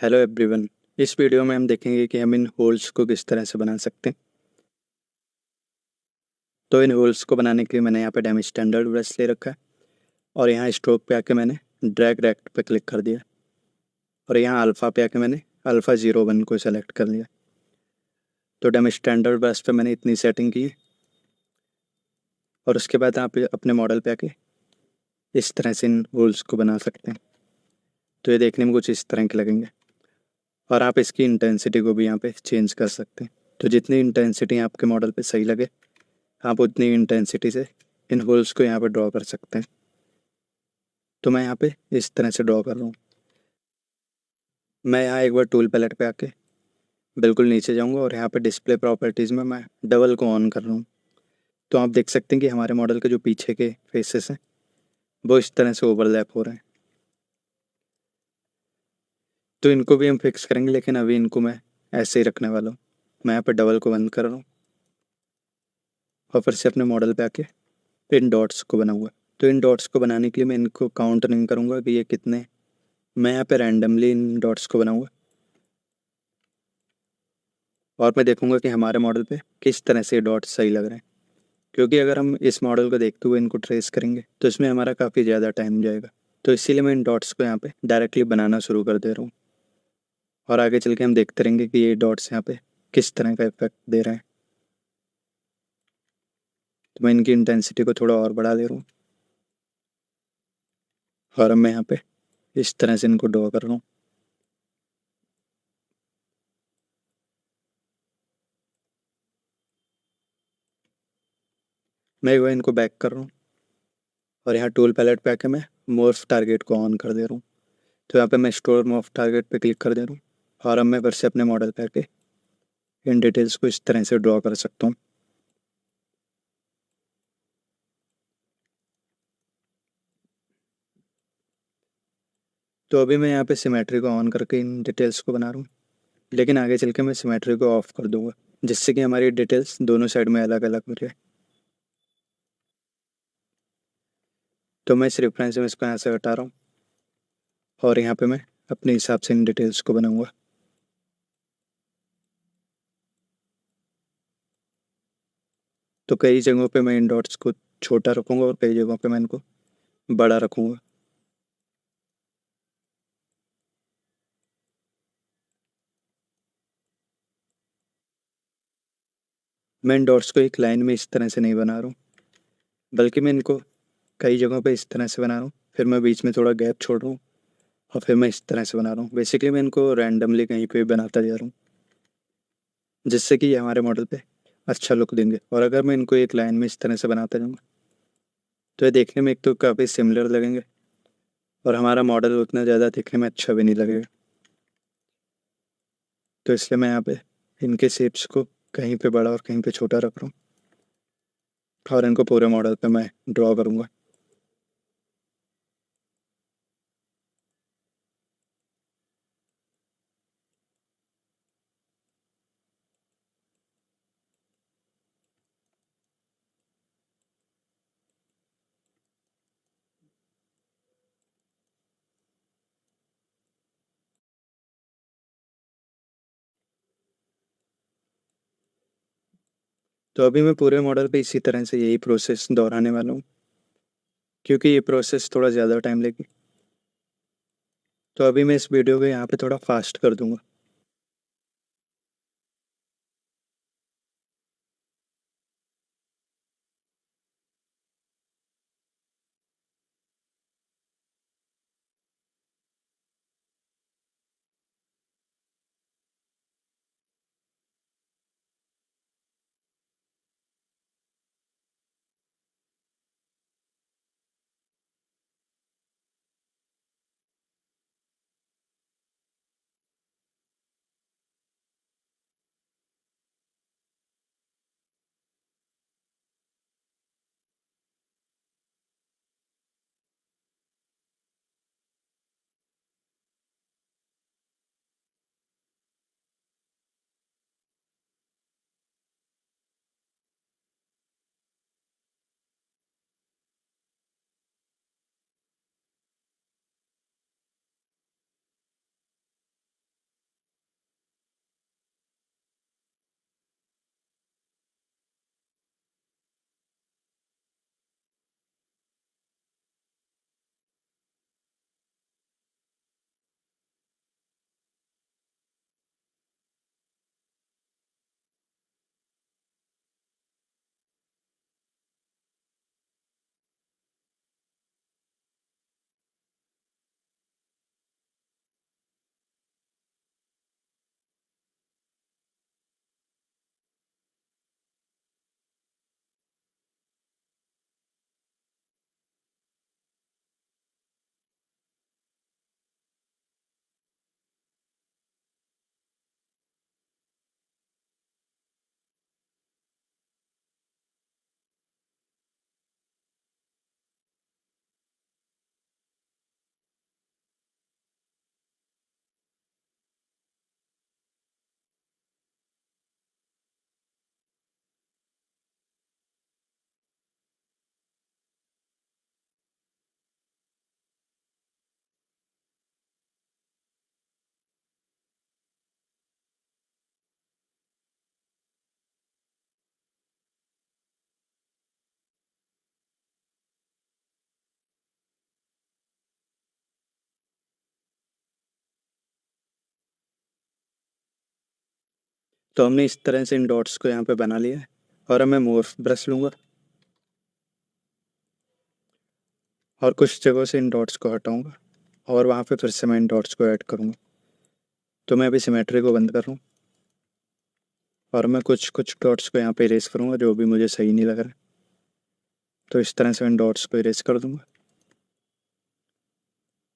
Hello everyone. इस video में हम देखेंगे कि हम इन होल्स को किस तरह से बना सकते हैं। तो इन होल्स को बनाने के लिए मैंने यहाँ पे डेमी स्टैंडर्ड ब्रश ले रखा है और यहाँ स्ट्रोक पे आके मैंने ड्रैग रेक्ट पे क्लिक कर दिया और यहाँ अल्फ़ा पे आके मैंने अल्फ़ा 01 को सेलेक्ट कर लिया। तो डेमी स्टैंडर्ड ब्रश पे मैंने इतनी सेटिंग की और उसके बाद आप अपने मॉडल पे आके इस तरह से इन होल्स को बना सकते हैं। तो ये देखने में कुछ इस तरह के लगेंगे और आप इसकी इंटेंसिटी को भी यहाँ पे चेंज कर सकते हैं। तो जितनी इंटेंसिटी आपके मॉडल पे सही लगे आप उतनी इंटेंसिटी से इन होल्स को यहाँ पे ड्रॉ कर सकते हैं। तो मैं यहाँ पे इस तरह से ड्रॉ कर रहा हूँ। मैं यहाँ एक बार टूल पैलेट पे आके बिल्कुल नीचे जाऊँगा और यहाँ पे डिस्प्ले प्रॉपर्टीज़ में मैं डबल को ऑन कर रहा हूँ। तो आप देख सकते हैं कि हमारे मॉडल के जो पीछे के फेसेस हैं वो इस तरह से ओवरलैप हो रहे हैं। तो इनको भी हम फिक्स करेंगे, लेकिन अभी इनको मैं ऐसे ही रखने वाला हूँ। मैं यहाँ पर डबल को बंद कर रहा हूँ और फिर से अपने मॉडल पे आके इन डॉट्स को बनाऊँगा। तो इन डॉट्स को बनाने के लिए मैं इनको काउंट नहीं करूँगा कि ये कितने, मैं यहाँ पे रैंडमली इन डॉट्स को बनाऊँगा और मैं देखूँगा कि हमारे मॉडल पे किस तरह से डॉट्स सही लग रहे हैं। क्योंकि अगर हम इस मॉडल को देखते हुए इनको ट्रेस करेंगे तो इसमें हमारा काफ़ी ज़्यादा टाइम जाएगा। तो इसीलिए मैं इन डॉट्स को यहाँ पे डायरेक्टली बनाना शुरू कर दे रहा हूँ और आगे चल के हम देखते रहेंगे कि ये डॉट्स यहाँ पे किस तरह का इफेक्ट दे रहे हैं। तो मैं इनकी इंटेंसिटी को थोड़ा और बढ़ा दे रहा हूँ और अब मैं यहाँ पे इस तरह से इनको ड्रॉ कर रहा हूँ। मैं एक बार इनको बैक कर रहा हूँ और यहाँ टूल पैलेट पे आके मैं मोर्फ टारगेट को ऑन कर दे रहा हूँ। तो यहाँ पे मैं स्टोर मोर्फ टारगेट पे क्लिक कर दे रहा हूँ और अब मैं फिर से अपने मॉडल पे आके इन डिटेल्स को इस तरह से ड्रॉ कर सकता हूँ। तो अभी मैं यहाँ पे सिमेट्री को ऑन करके इन डिटेल्स को बना रहा हूँ, लेकिन आगे चल के मैं सिमेट्री को ऑफ कर दूंगा जिससे कि हमारी डिटेल्स दोनों साइड में अलग अलग हो जाए। तो मैं इस रेफरेंस में इसको यहाँ से हटा रहा हूँ और यहाँ पे मैं अपने हिसाब से इन डिटेल्स को बनाऊंगा। तो कई जगहों पे मैं इन डॉट्स को छोटा रखूँगा और कई जगहों पे मैं इनको बड़ा रखूँगा। मैं इन डॉट्स को एक लाइन में इस तरह से नहीं बना रहा हूँ, बल्कि मैं इनको कई जगहों पे इस तरह से बना रहा हूँ, फिर मैं बीच में थोड़ा गैप छोड़ रहा हूँ और फिर मैं इस तरह से बना रहा हूँ। बेसिकली मैं इनको रैंडमली कहीं पे भी बनाता जा रहा हूँ जिससे कि ये हमारे मॉडल पे अच्छा लुक देंगे। और अगर मैं इनको एक लाइन में इस तरह से बनाता जाऊँगा तो ये देखने में एक तो काफ़ी सिमिलर लगेंगे और हमारा मॉडल उतना ज़्यादा दिखने में अच्छा भी नहीं लगेगा। तो इसलिए मैं यहाँ पे इनके शेप्स को कहीं पे बड़ा और कहीं पे छोटा रख रहा हूँ और इनको पूरे मॉडल पे मैं ड्रॉ करूँगा। तो अभी मैं पूरे मॉडल पे इसी तरह से यही प्रोसेस दोहराने वाला हूँ क्योंकि ये प्रोसेस थोड़ा ज़्यादा टाइम लेगी। तो अभी मैं इस वीडियो को यहाँ पे थोड़ा फास्ट कर दूँगा। तो हमने इस तरह से इन डॉट्स को यहाँ पे बना लिया है और अब मैं मोर्फ ब्रश लूँगा और कुछ जगहों से इन डॉट्स को हटाऊँगा और वहाँ पे फिर से मैं इन डॉट्स को ऐड करूँगा। तो मैं अभी सिमेट्री को बंद कर रहा हूँ और मैं कुछ कुछ डॉट्स को यहाँ पे इरेज करूँगा जो भी मुझे सही नहीं लग रहा है। तो इस तरह से इन डॉट्स को इरेज कर दूँगा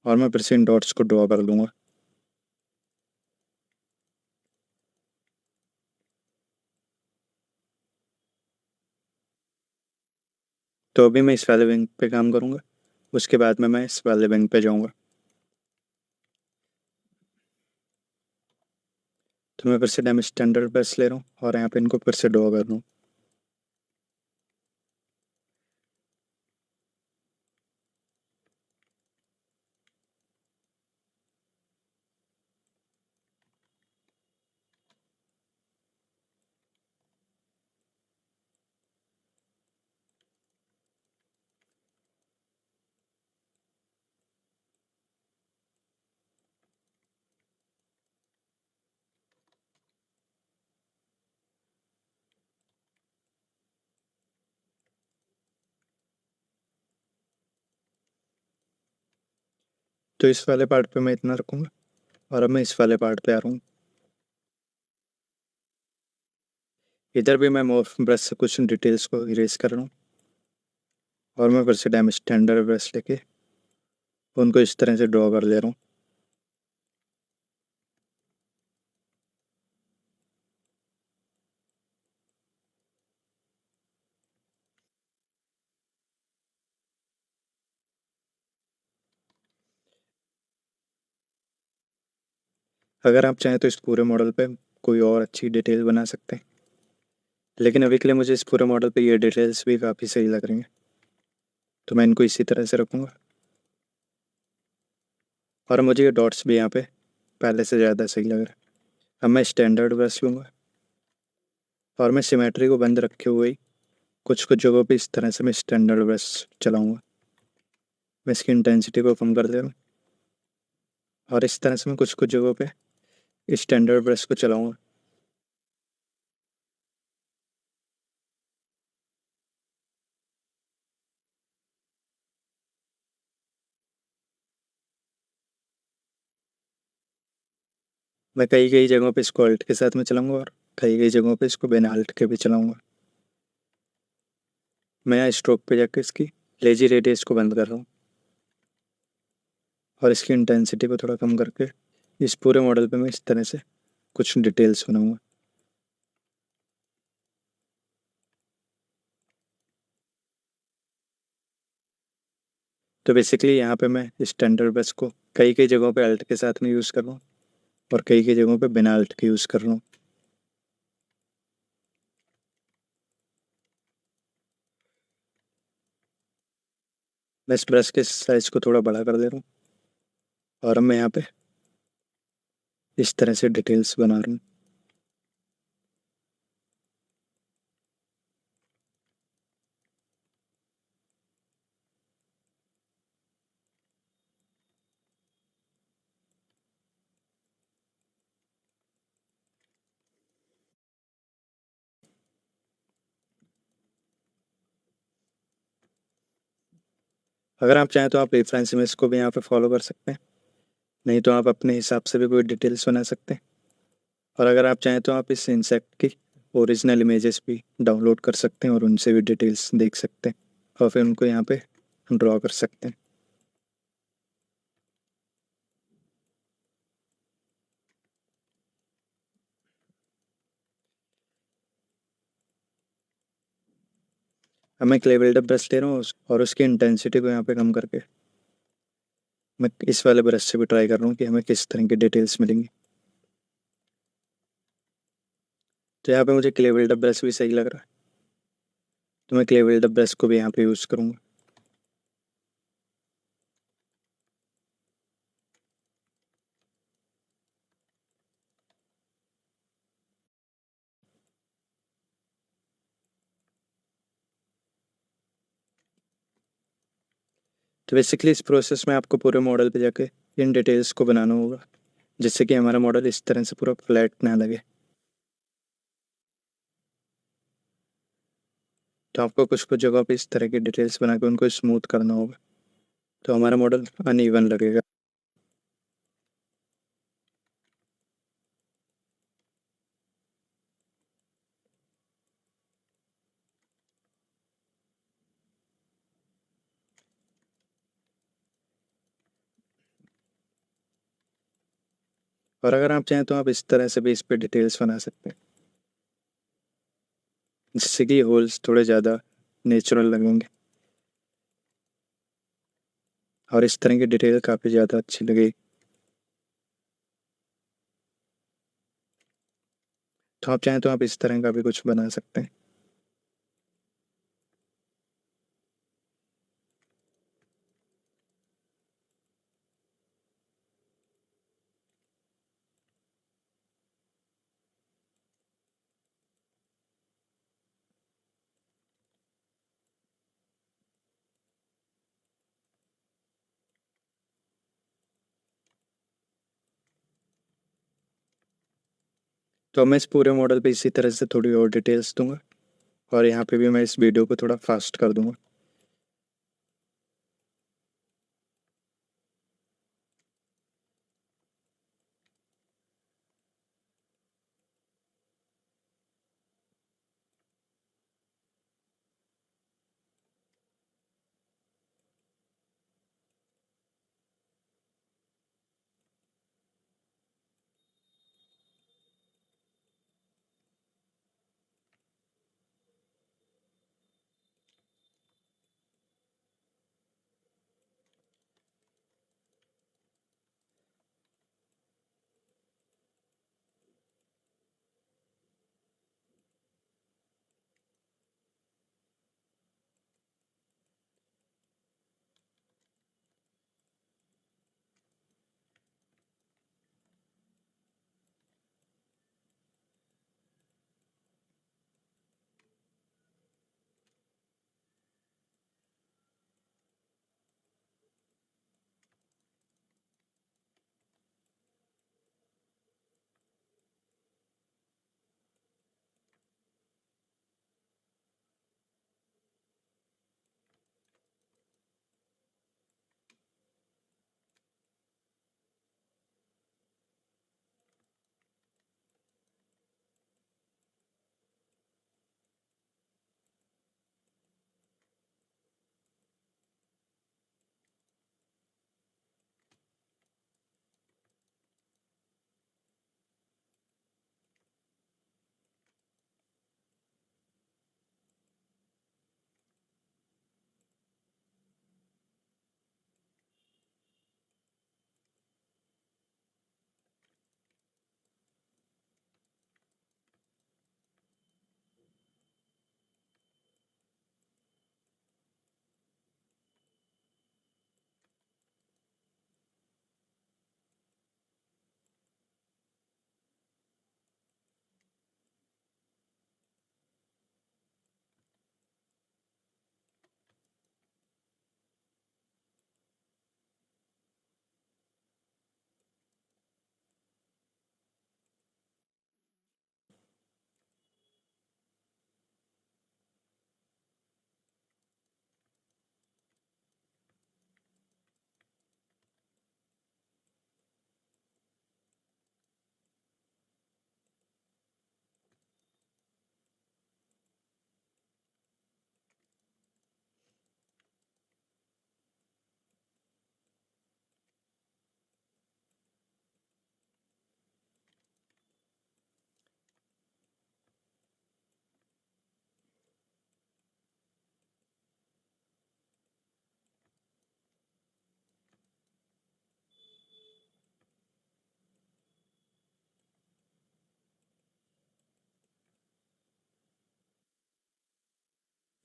और मैं फिर से इन डॉट्स को ड्रॉ कर लूँगा। तो अभी मैं इस वाले विंग पे काम करूँगा, उसके बाद में मैं इस वाले विंग पे जाऊँगा। तो मैं फिर से डैम स्टैंडर्ड ब्रश ले रहा हूँ और यहाँ पे इनको फिर से ड्रॉ कर रहा हूँ। तो इस वाले पार्ट पे मैं इतना रखूँगा और अब मैं इस वाले पार्ट पे आ रहा हूँ। इधर भी मैं मोर्फ ब्रश से कुछ डिटेल्स को इरेज कर रहा हूँ और मैं फिर से डैम स्टैंडर्ड ब्रश लेके उनको इस तरह से ड्रॉ कर ले रहा हूँ। अगर आप चाहें तो इस पूरे मॉडल पे कोई और अच्छी डिटेल बना सकते हैं, लेकिन अभी के लिए मुझे इस पूरे मॉडल पे ये डिटेल्स भी काफ़ी सही लग रही हैं, तो मैं इनको इसी तरह से रखूँगा। और मुझे ये डॉट्स भी यहाँ पे पहले से ज़्यादा सही लग रहा है। अब मैं स्टैंडर्ड ब्रश लूँगा और मैं सिमेट्री को बंद रखे हुए ही कुछ कुछ जगहों पे इस तरह से मैं स्टैंडर्ड ब्रश चलाऊँगा। मैं इसकी इंटेंसिटी को कम कर दे रहा हूँ और इस तरह से मैं कुछ कुछ जगहों पे स्टैंडर्ड ब्रश को चलाऊँगा। मैं कई कई जगहों पे इसको अल्ट के साथ में चलाऊँगा और कई कई जगहों पे इसको बिना अल्ट के भी चलाऊँगा। मैं यहाँ स्ट्रोक पे जाकर इसकी लेजी रेडियस को बंद कर रहा हूँ और इसकी इंटेंसिटी को थोड़ा कम करके इस पूरे मॉडल पे मैं इस तरह से कुछ डिटेल्स बनाऊँगा। तो बेसिकली यहाँ पे मैं स्टैंडर्ड ब्रश को कई कई जगहों पे अल्ट के साथ में यूज़ कर रहा हूँ और कई कई जगहों पे बिना अल्ट के यूज़ कर रहा हूँ। मैं इस ब्रश के साइज़ को थोड़ा बड़ा कर दे रहा हूँ और अब मैं यहाँ पे इस तरह से डिटेल्स बना रहा हूँ। अगर आप चाहें तो आप रेफरेंस इमेज को भी यहाँ पे फॉलो कर सकते हैं, नहीं तो आप अपने हिसाब से भी कोई डिटेल्स बना सकते हैं। और अगर आप चाहें तो आप इस इंसेक्ट की ओरिजिनल इमेजेस भी डाउनलोड कर सकते हैं और उनसे भी डिटेल्स देख सकते हैं और फिर उनको यहाँ पे ड्रॉ कर सकते हैं। अब मैं क्ले बिल्डअप ब्रश ले रहा हूँ और उसकी इंटेंसिटी को यहाँ पे कम करके मैं इस वाले ब्रश से भी ट्राई कर रहा हूँ कि हमें किस तरह की डिटेल्स मिलेंगी। तो यहाँ पे मुझे क्ले बिल्डअप ब्रश भी सही लग रहा है, तो मैं क्ले बिल्डअप ब्रश को भी यहाँ पे यूज़ करूँगा। तो बेसिकली इस प्रोसेस में आपको पूरे मॉडल पे जाके इन डिटेल्स को बनाना होगा, जिससे कि हमारा मॉडल इस तरह से पूरा फ्लैट ना लगे। तो आपको कुछ-कुछ जगहों पे इस तरह की डिटेल्स बना के उनको स्मूथ करना होगा, तो हमारा मॉडल अनइवन लगेगा। और अगर आप चाहें तो आप इस तरह से भी इस पे डिटेल्स बना सकते हैं, जिससे कि होल्स थोड़े ज़्यादा नेचुरल लगेंगे और इस तरह की डिटेल काफ़ी ज़्यादा अच्छी लगेगी। तो आप चाहें तो आप इस तरह का भी कुछ बना सकते हैं। तो मैं इस पूरे मॉडल पे इसी तरह से थोड़ी और डिटेल्स दूँगा और यहाँ पे भी मैं इस वीडियो को थोड़ा फास्ट कर दूँगा।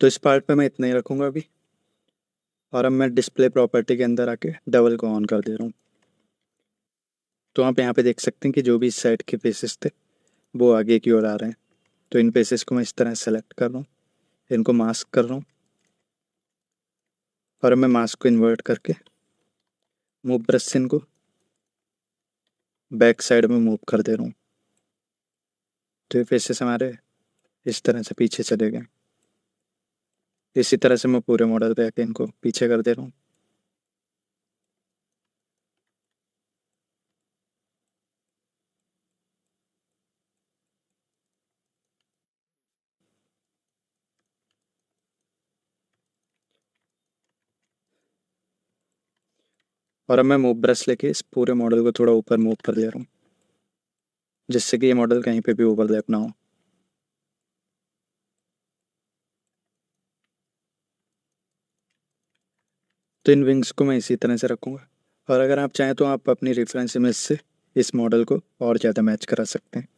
तो इस पार्ट पे मैं इतना ही रखूँगा अभी और अब मैं डिस्प्ले प्रॉपर्टी के अंदर आके डबल को ऑन कर दे रहा हूँ। तो आप यहाँ पे देख सकते हैं कि जो भी इस साइड के फेसेस थे, वो आगे की ओर आ रहे हैं। तो इन फेसेस को मैं इस तरह सेलेक्ट कर रहा हूँ, इनको मास्क कर रहा हूँ और अब मैं मास्क को इन्वर्ट करके मूव ब्रश से इनको बैक साइड में मूव कर दे रहा हूँ। तो ये फेसेस हमारे इस तरह से पीछे चले गए। इसी तरह से मैं पूरे मॉडल पे आके इनको पीछे कर दे रहा हूँ। और अब मैं मूव ब्रश लेके इस पूरे मॉडल को थोड़ा ऊपर मूव कर ले रहा हूँ, जिससे कि ये मॉडल कहीं पे भी ओवरलैप ना हो। तो इन विंग्स को मैं इसी तरह से रखूँगा, और अगर आप चाहें तो आप अपनी रेफरेंस इमेज से इस मॉडल को और ज़्यादा मैच करा सकते हैं,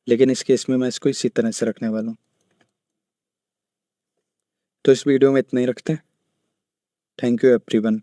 लेकिन इस केस में मैं इसको इसी तरह से रखने वाला हूँ। तो इस वीडियो में इतना ही रखते हैं। Thank you everyone.